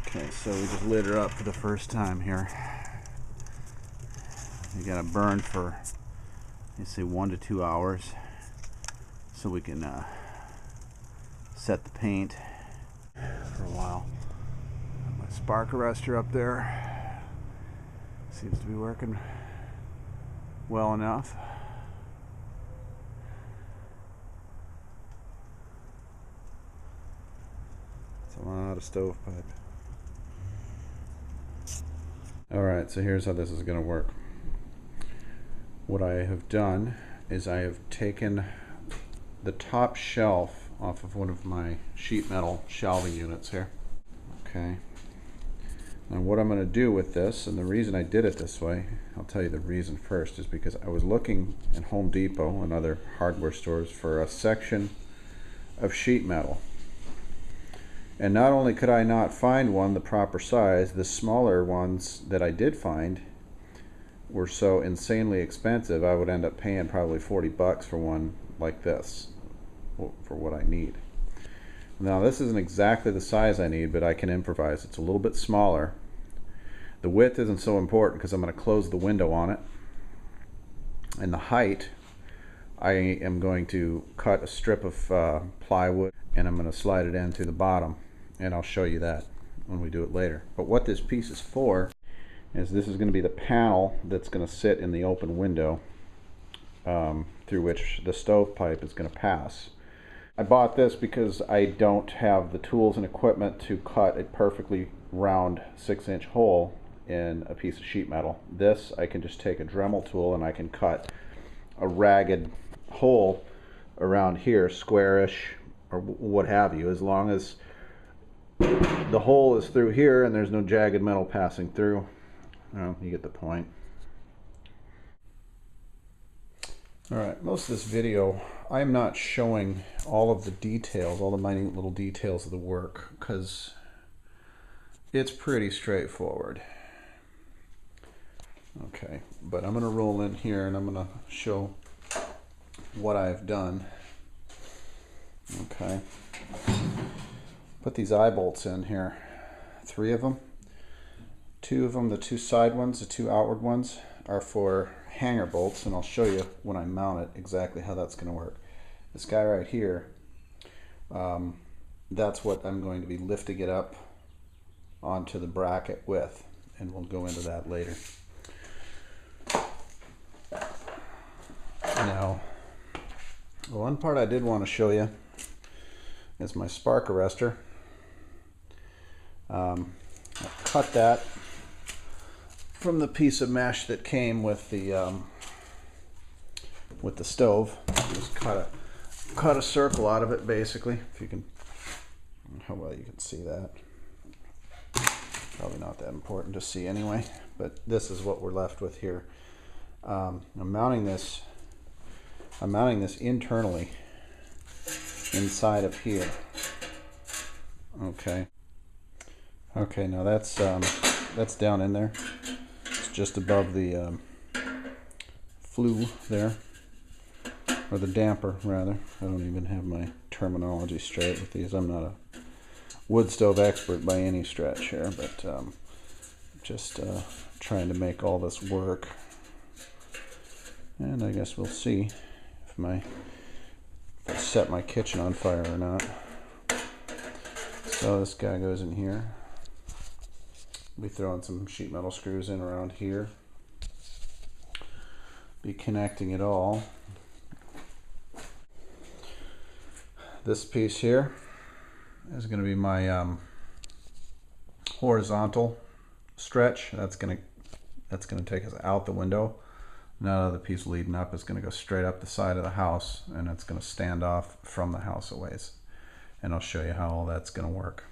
Okay, so we just lit her up for the first time here. You gotta burn for, you say, 1 to 2 hours so we can set the paint for a while. Got my spark arrestor up there. Seems to be working well enough. It's a lot of stovepipe. Alright, so here's how this is going to work. What I have done is I have taken the top shelf off of one of my sheet metal shelving units here. Okay. Now what I'm going to do with this, and the reason I did it this way, I'll tell you the reason first, is because I was looking in Home Depot and other hardware stores for a section of sheet metal. And not only could I not find one the proper size, the smaller ones that I did find were so insanely expensive I would end up paying probably 40 bucks for one like this for what I need. Now this isn't exactly the size I need, but I can improvise. It's a little bit smaller. The width isn't so important because I'm going to close the window on it. And the height, I am going to cut a strip of plywood and I'm going to slide it in through the bottom. And I'll show you that when we do it later. But what this piece is for is this is going to be the panel that's going to sit in the open window through which the stovepipe is going to pass. I bought this because I don't have the tools and equipment to cut a perfectly round 6-inch hole in a piece of sheet metal. This, I can just take a Dremel tool and I can cut a ragged hole around here, squarish or what have you, as long as the hole is through here and there's no jagged metal passing through. You get the point. Alright, most of this video I'm not showing all of the details, all the minute little details of the work, because it's pretty straightforward. Okay, but I'm going to roll in here and I'm going to show what I've done. Okay. Put these eye bolts in here. 3 of them. 2 of them, the 2 side ones, the 2 outward ones, are for hanger bolts, and I'll show you when I mount it exactly how that's going to work. This guy right here, that's what I'm going to be lifting it up onto the bracket with, and we'll go into that later. Now, the one part I did want to show you is my spark arrestor. I cut that from the piece of mesh that came with the stove. Just cut a circle out of it, basically. If you can, how well you can see that. Probably not that important to see anyway. But this is what we're left with here. I'm mounting this internally inside of here. Okay. Okay, now that's down in there. It's just above the flue there, or the damper rather. I don't even have my terminology straight with these. I'm not a wood stove expert by any stretch here, but just trying to make all this work. And I guess we'll see if I set my kitchen on fire or not. So this guy goes in here. Be throwing some sheet metal screws in around here. Be connecting it all. This piece here is going to be my horizontal stretch. That's going to take us out the window. Now the piece leading up is going to go straight up the side of the house, and it's going to stand off from the house a ways. And I'll show you how all that's going to work.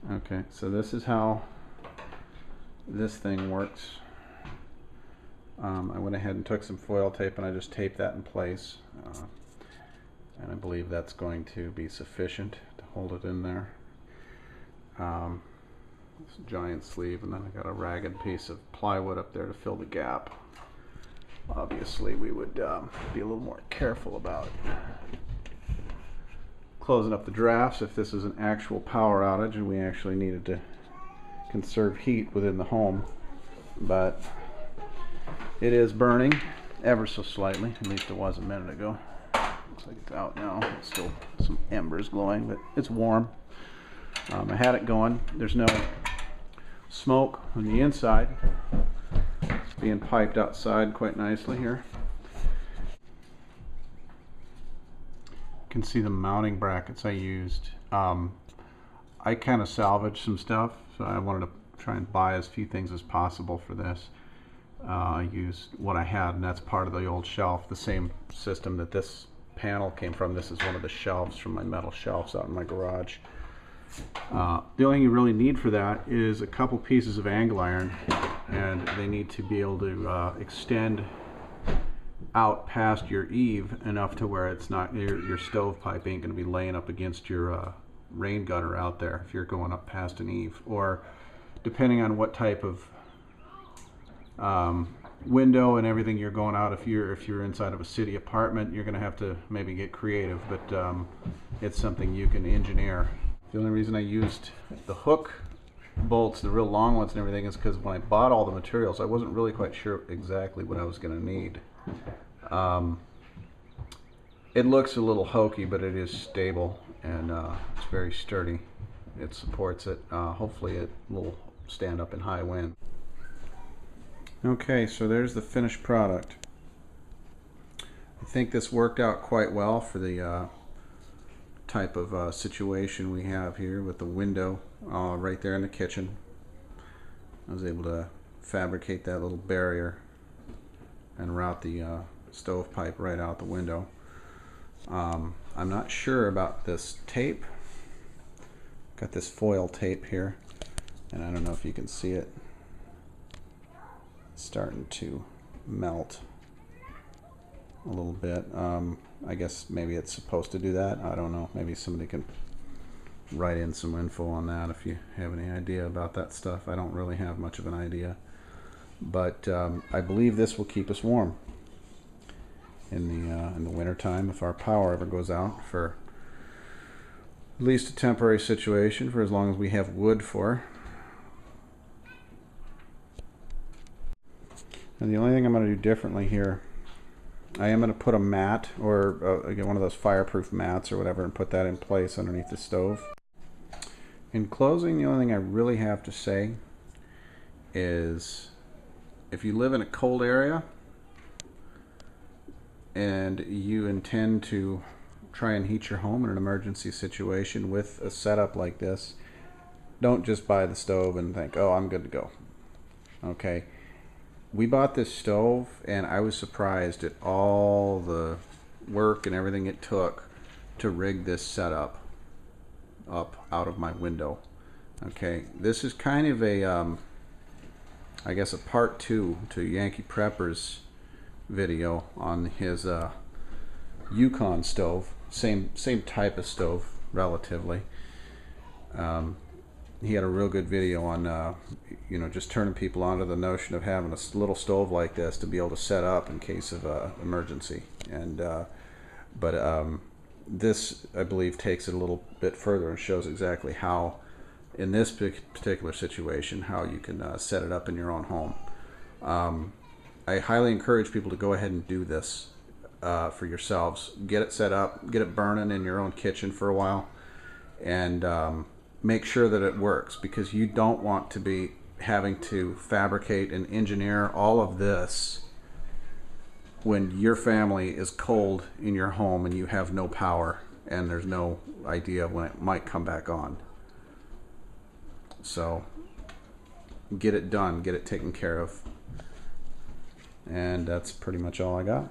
Okay, so this is how this thing works. I went ahead and took some foil tape and I just taped that in place. And I believe that's going to be sufficient to hold it in there. This giant sleeve, and then I got a ragged piece of plywood up there to fill the gap. Obviously we would be a little more careful about closing up the drafts if this is an actual power outage and we actually needed to conserve heat within the home. But it is burning ever so slightly, at least it was a minute ago. Looks like it's out now. It's still some embers glowing, but it's warm. I had it going. There's no smoke on the inside. It's being piped outside quite nicely here. You can see the mounting brackets I used. I kind of salvaged some stuff, so I wanted to try and buy as few things as possible for this. I used what I had, and that's part of the old shelf, the same system that this panel came from. This is one of the shelves from my metal shelves out in my garage. The only thing you really need for that is a couple pieces of angle iron, and they need to be able to extend out past your eave enough to where it's not, your stovepipe ain't going to be laying up against your rain gutter out there if you're going up past an eave, or depending on what type of window and everything you're going out. If you're inside of a city apartment, you're going to have to maybe get creative, but it's something you can engineer. The only reason I used the hook bolts, the real long ones and everything, is because when I bought all the materials, I wasn't really quite sure exactly what I was going to need. It looks a little hokey, but it is stable, and it's very sturdy. It supports it. Hopefully it will stand up in high wind. Okay, so there's the finished product. I think this worked out quite well for the type of situation we have here with the window right there in the kitchen. I was able to fabricate that little barrier and route the stovepipe right out the window. I'm not sure about this tape. Got this foil tape here, and I don't know if you can see it. It's starting to melt a little bit. I guess maybe it's supposed to do that. I don't know. Maybe somebody can write in some info on that if you have any idea about that stuff. I don't really have much of an idea, but I believe this will keep us warm in the winter time if our power ever goes out, for at least a temporary situation, for as long as we have wood for. And the only thing I'm going to do differently here, I am going to put a mat, or get one of those fireproof mats or whatever, and put that in place underneath the stove. In closing, the only thing I really have to say is, if you live in a cold area and you intend to try and heat your home in an emergency situation with a setup like this, don't just buy the stove and think, oh, I'm good to go. Okay. We bought this stove, and I was surprised at all the work and everything it took to rig this setup up out of my window. Okay, this is kind of a, I guess, a part 2 to Yankee Prepper's video on his Yukon stove. Same type of stove, relatively. He had a real good video on just turning people onto the notion of having a little stove like this to be able to set up in case of emergency. And this, I believe, takes it a little bit further and shows exactly how, in this particular situation, how you can set it up in your own home. I highly encourage people to go ahead and do this for yourselves. Get it set up, get it burning in your own kitchen for a while, and make sure that it works, because you don't want to be having to fabricate and engineer all of this when your family is cold in your home and you have no power and there's no idea when it might come back on. So get it done, get it taken care of. And that's pretty much all I got.